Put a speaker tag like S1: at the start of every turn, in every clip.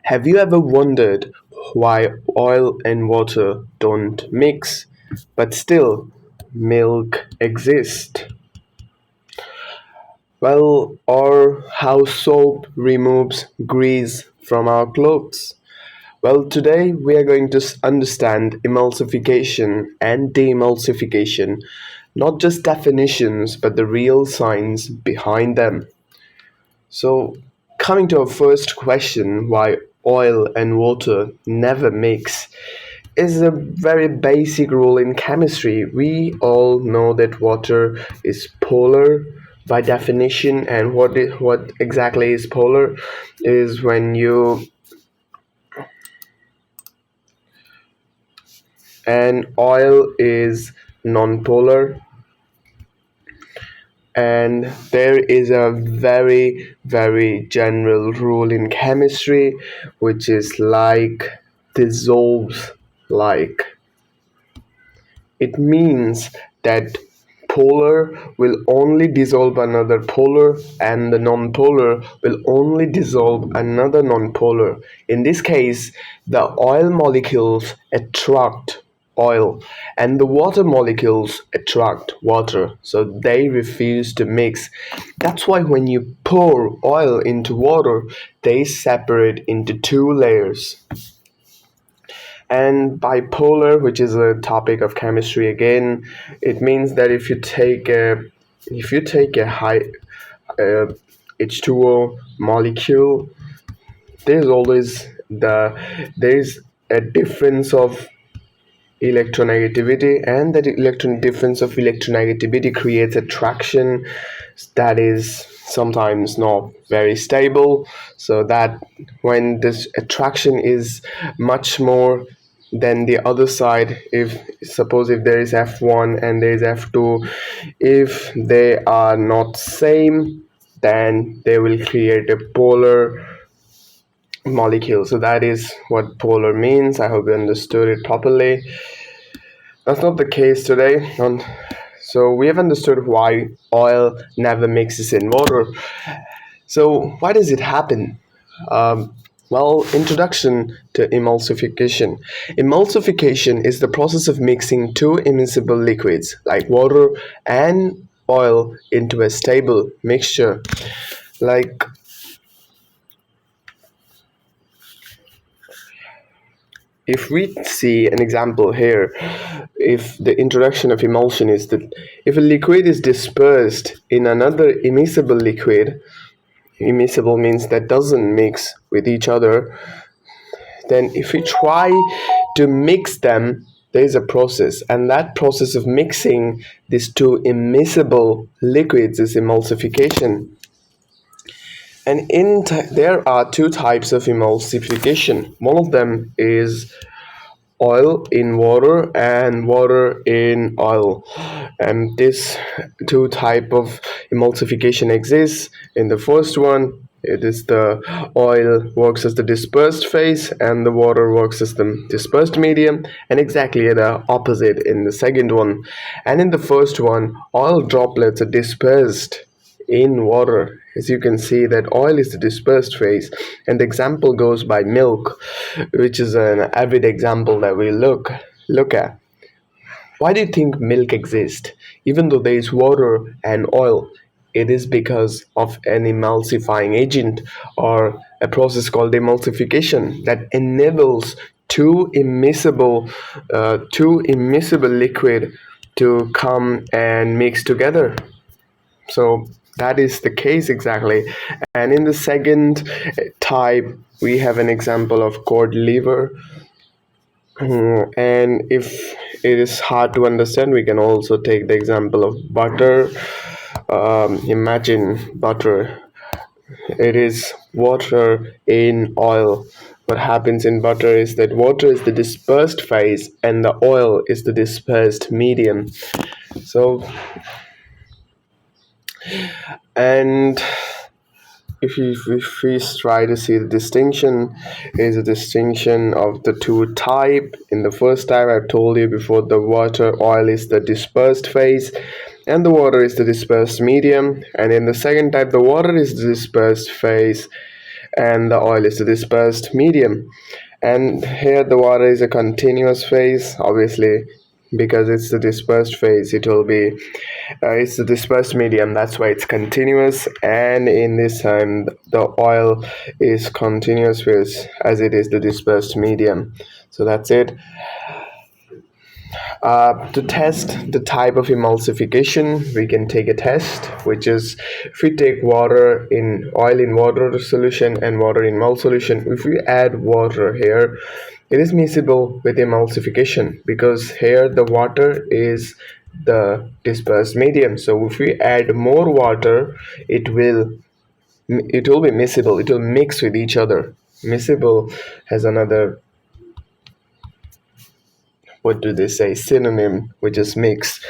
S1: Have you ever wondered why oil and water don't mix, but still milk exists? Well, or how soap removes grease from our clothes? Well, today we are going to understand emulsification and demulsification, not just definitions, but the real science behind them. So, coming to our first question, why oil and water never mix, is a very basic rule in chemistry. We all know that water is polar by definition, and what exactly is polar is when you and oil is non-polar, and there is a very general rule in chemistry which is like dissolves like. It means that polar will only dissolve another polar and the non-polar will only dissolve another non-polar. In this case, the oil molecules attract oil and the water molecules attract water, so they refuse to mix. That's why when you pour oil into water, they separate into two layers. And bipolar, which is a topic of chemistry again, it means that if you take a high uh, H2O molecule, there's always there's a difference of electronegativity, and that electron difference of electronegativity creates attraction that is sometimes not very stable, so that when this attraction is much more than the other side, if suppose if there is F1 and there is F2, if they are not same, then they will create a polar molecule. So that is what polar means. I hope you understood it properly. That's not the case today. So we have understood why oil never mixes in water. So why does it happen? Um, well, introduction to emulsification. Emulsification is the process of mixing two immiscible liquids like water and oil into a stable mixture. Like, if we see an example here, if the introduction of emulsion is that if a liquid is dispersed in another immiscible liquid, immiscible means that doesn't mix with each other, then if we try to mix them, there is a process, and that process of mixing these two immiscible liquids is emulsification. And there are two types of emulsification. One of them is oil in water and water in oil, and this two type of emulsification exists. In the first one, it is the oil works as the dispersed phase and the water works as the dispersed medium, and exactly the opposite in the second one. And in the first one, oil droplets are dispersed in water. As you can see that oil is the dispersed phase, and the example goes by milk, which is an avid example that we look at. Why do you think milk exists even though there is water and oil? It is because of an emulsifying agent, or a process called emulsification, that enables two immiscible liquid to come and mix together. So that is the case exactly. And in the second type, we have an example of cod liver. And if it is hard to understand, we can also take the example of butter. Imagine butter. It is water in oil. What happens in butter is that water is the dispersed phase and the oil is the dispersed medium. So, and if we try to see the distinction, is a distinction of the two type. In the first type, I told you before, the water oil is the dispersed phase and the water is the dispersed medium. And in the second type, the water is the dispersed phase and the oil is the dispersed medium. And here the water is a continuous phase, obviously, because it's the dispersed phase. It will be it's the dispersed medium, that's why it's continuous. And in this time the oil is continuous phase as it is the dispersed medium. So that's it. To test the type of emulsification, we can take a test, which is if we take oil in water solution and water in malt solution. If we add water here, it is miscible with emulsification because here the water is the dispersed medium. So if we add more water, it will be miscible. It will mix with each other. Miscible has another, what do they say, synonym, which is mix.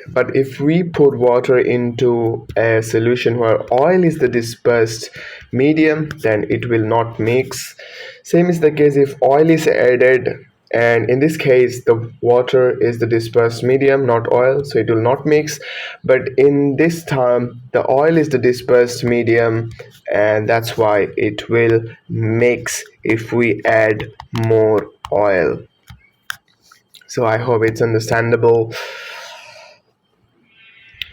S1: But if we put water into a solution where oil is the dispersed medium, then it will not mix. Same is the case if oil is added, and in this case the water is the dispersed medium, not oil, so it will not mix. But in this time the oil is the dispersed medium, and that's why it will mix if we add more oil. So I hope it's understandable.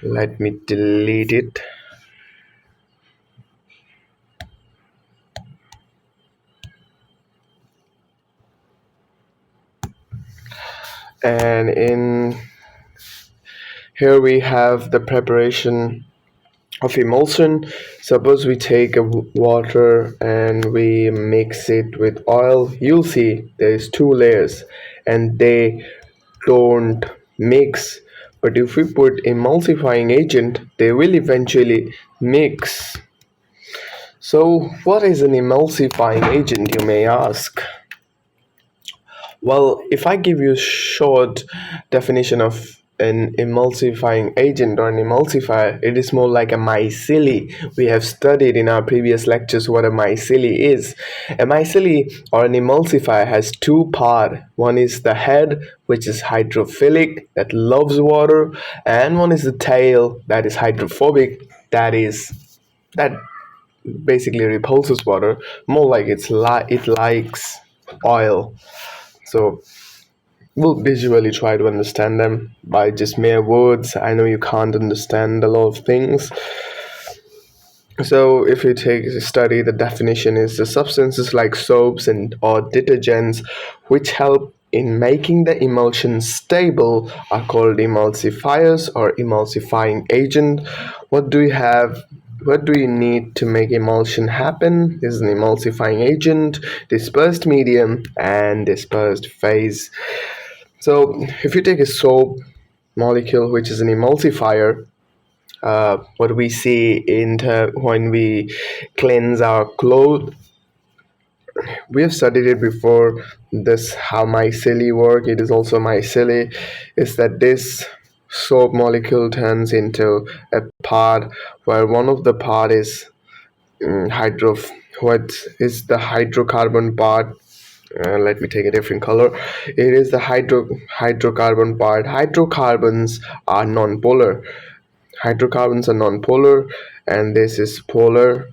S1: Let me delete it. And in here we have the preparation of emulsion. Suppose we take a water and we mix it with oil. You'll see there's two layers and they don't mix. But if we put emulsifying agent, they will eventually mix. So what is an emulsifying agent, you may ask? Well, if I give you a short definition of an emulsifying agent or an emulsifier, it is more like a myceli. We have studied in our previous lectures what a myceli is. A myceli or an emulsifier has two parts. One is the head, which is hydrophilic, that loves water, and one is the tail, that is hydrophobic, that basically repulses water, more like it likes oil. So we'll visually try to understand them by just mere words. I know you can't understand a lot of things. So if you take a study, the definition is the substances like soaps and or detergents which help in making the emulsion stable are called emulsifiers or emulsifying agent. What do you have? What do you need to make emulsion happen? This is an emulsifying agent, dispersed medium, and dispersed phase. So if you take a soap molecule, which is an emulsifier, what we see when we cleanse our clothes, we have studied it before. This how myceli work. It is also myceli. Is that this soap molecule turns into a part where one of the part is hydro. What is the hydrocarbon part? Let me take a different color. It is the hydrocarbon part. Hydrocarbons are non-polar. Hydrocarbons are non-polar, and this is polar.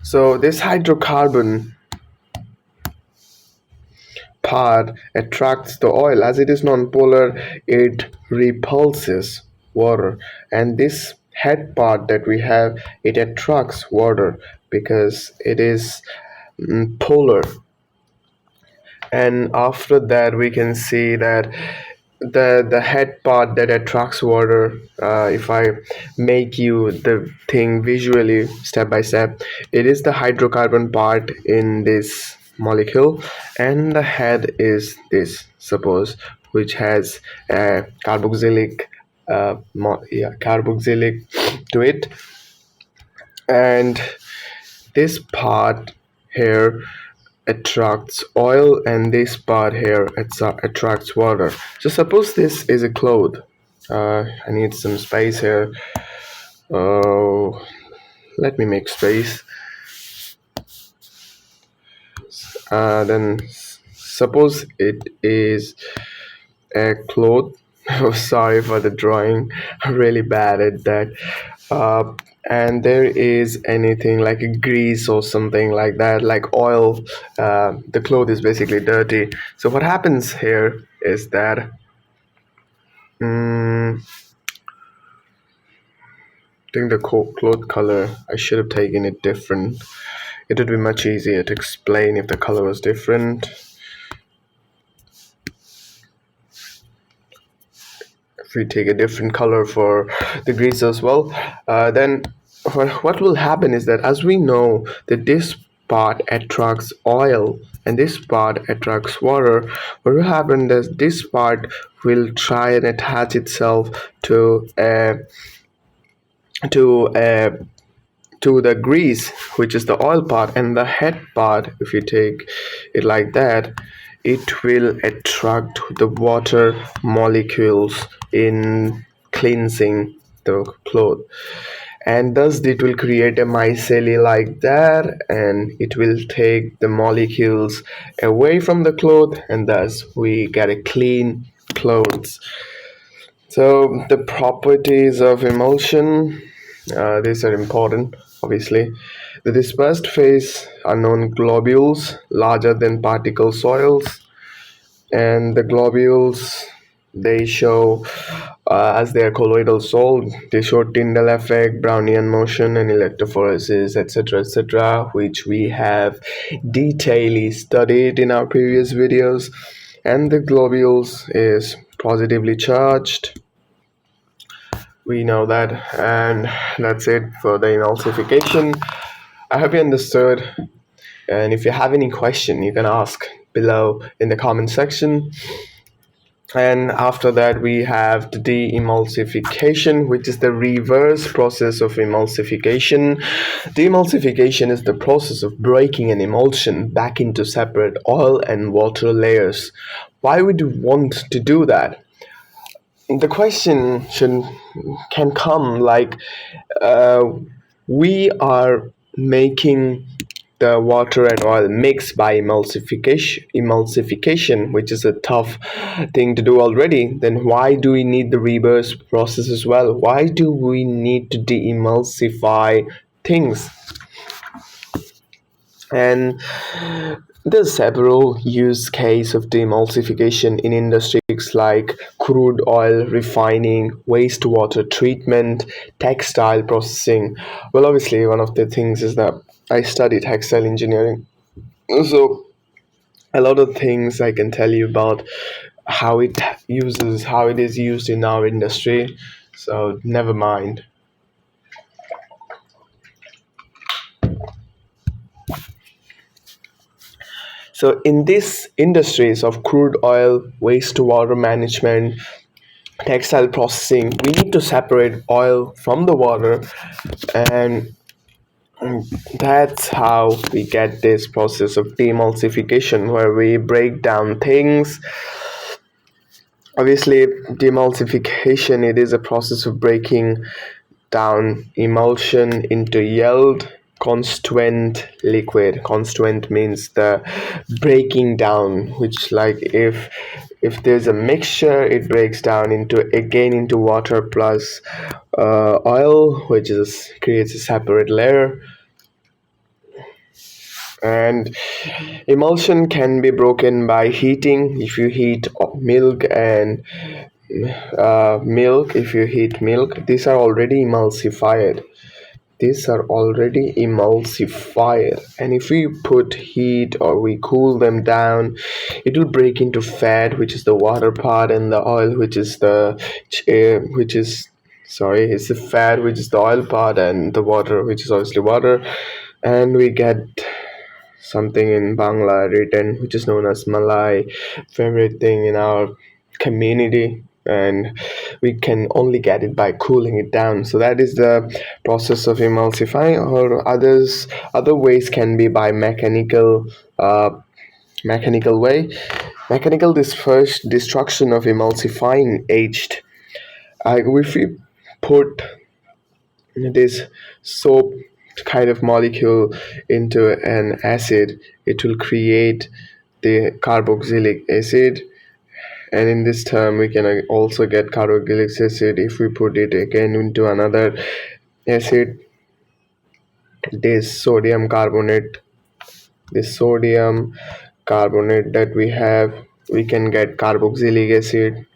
S1: So this hydrocarbon part attracts the oil. As it is non-polar, it repulses water, and this head part that we have, it attracts water because it is polar. And after that we can see that the head part that attracts water, if I make you the thing visually step by step, it is the hydrocarbon part in this molecule, and the head is this, suppose, which has a carboxylic to it, and this part here attracts oil, and this part here attracts water. So suppose this is a cloth. I need some space here. Oh, let me make space. Then suppose it is a cloth. Oh, sorry for the drawing. I'm really bad at that. and there is anything like a grease or something like that, like oil, the cloth is basically dirty. So what happens here is that I think the cloth color, I should have taken it different. It would be much easier to explain if the color was different. If we take a different color for the grease as well, then what will happen is that, as we know that this part attracts oil and this part attracts water, what will happen is this part will try and attach itself to a to the grease, which is the oil part, and the head part, if you take it like that, it will attract the water molecules in cleansing the cloth, and thus it will create a micelle like that, and it will take the molecules away from the cloth, and thus we get a clean clothes. So the properties of emulsion, these are important, obviously. The dispersed phase are known globules larger than particle soils, and the globules, they show, as they are colloidal solid, they show Tyndall effect, Brownian motion, and electrophoresis, etc., which we have detailedly studied in our previous videos. And the globules is positively charged, we know that. And that's it for the emulsification. I hope you understood, and if you have any question you can ask below in the comment section. And after that we have the demulsification, which is the reverse process of emulsification. Demulsification is the process of breaking an emulsion back into separate oil and water layers. Why would you want to do that? The question can come like, uh, we are making the water and oil mix by emulsification, which is a tough thing to do already. Then why do we need the reverse process as well? Why do we need to de-emulsify things? And there's several use case of demulsification in industries like crude oil refining, wastewater treatment, textile processing. Well, obviously, one of the things is that I study textile engineering, so a lot of things I can tell you about how it is used in our industry. So never mind. So in these industries of crude oil, wastewater management, textile processing, we need to separate oil from the water, and that's how we get this process of demulsification, where we break down things. Obviously, demulsification, it is a process of breaking down emulsion into yield constituent liquid. Constituent means the breaking down, which, like, if there's a mixture, it breaks down into water plus oil, which is creates a separate layer. And emulsion can be broken by heating. If you heat milk and if you heat milk, these are already emulsified. And if we put heat or we cool them down, it will break into fat, which is the water part, and the oil, which is it's the fat, which is the oil part, and the water, which is obviously water. And we get something in Bangla written, which is known as Malai, favorite thing in our community, and we can only get it by cooling it down. So that is the process of emulsifying. Or other ways can be by mechanical way. Mechanical first destruction of emulsifying agent. If we put this soap kind of molecule into an acid, it will create the carboxylic acid, and in this term we can also get carboxylic acid if we put it again into another acid. this sodium carbonate, this sodium carbonate that we have, we can get carboxylic acid.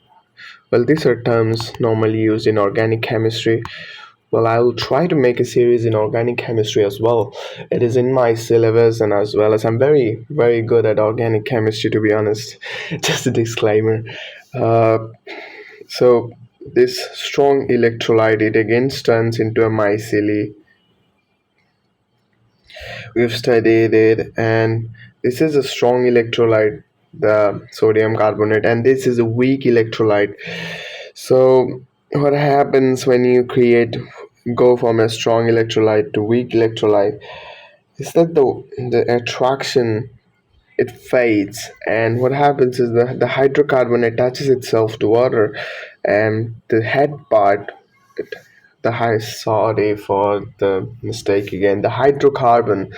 S1: Well, these are terms normally used in organic chemistry. Well, I will try to make a series in organic chemistry as well. It is in my syllabus, and as well as I'm very, very good at organic chemistry, to be honest. Just a disclaimer. Uh, so, this strong electrolyte, it again turns into a mycelium. We've studied it, and this is a strong electrolyte, the sodium carbonate, and this is a weak electrolyte. So what happens when you go from a strong electrolyte to weak electrolyte is that the attraction, it fades, and what happens is the hydrocarbon attaches itself to water, and the head part, the high sorry for the mistake again, the hydrocarbon,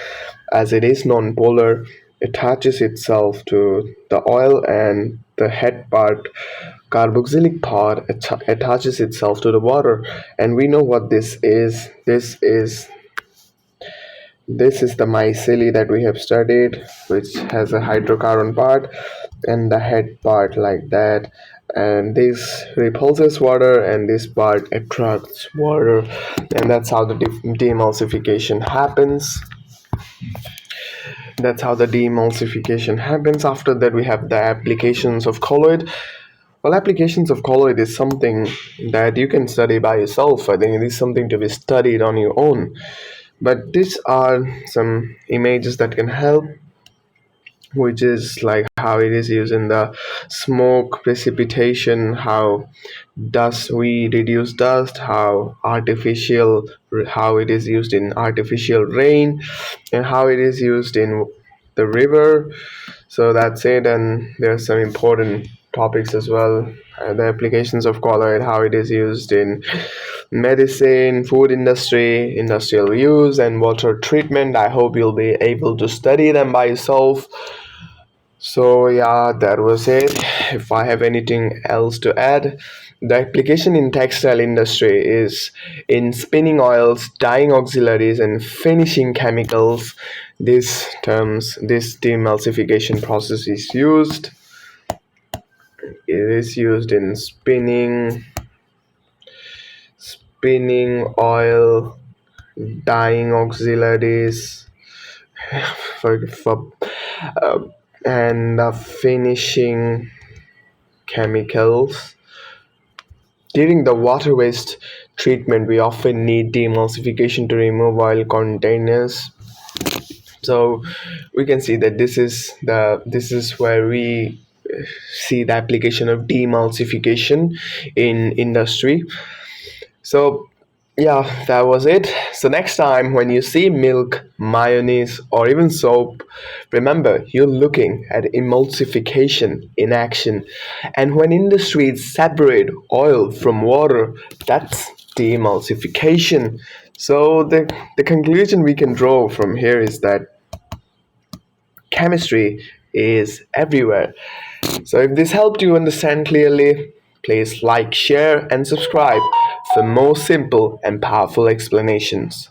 S1: as it is non-polar, attaches itself to the oil, and the head part, carboxylic part, attaches itself to the water. And we know what this is. This is the mycelium that we have studied, which has a hydrocarbon part and the head part like that. And this repulses water, and this part attracts water, and that's how the demulsification happens. That's how the demulsification happens. After that, we have the applications of colloid. Well, applications of colloid is something that you can study by yourself. I think it is something to be studied on your own. But these are some images that can help, which is like how it is used in the smoke precipitation, how dust, we reduce dust, how it is used in artificial rain, and how it is used in the river. So that's it, and there are some important topics as well. The applications of colloid, how it is used in medicine, food industry, industrial use, and water treatment. I hope you'll be able to study them by yourself. So yeah, that was it. If I have anything else to add, the application in textile industry is in spinning oils, dyeing auxiliaries, and finishing chemicals. This demulsification process is used. It is used in spinning oil, dyeing auxiliaries, for uh, and finishing chemicals. During the water waste treatment, we often need demulsification to remove oil containers. So we can see that this is where we see the application of demulsification in industry. So yeah, that was it. So next time when you see milk, mayonnaise, or even soap, remember you're looking at emulsification in action. And when industries separate oil from water, that's demulsification. So the conclusion we can draw from here is that chemistry is everywhere. So if this helped you understand clearly, please like, share, and subscribe for more simple and powerful explanations.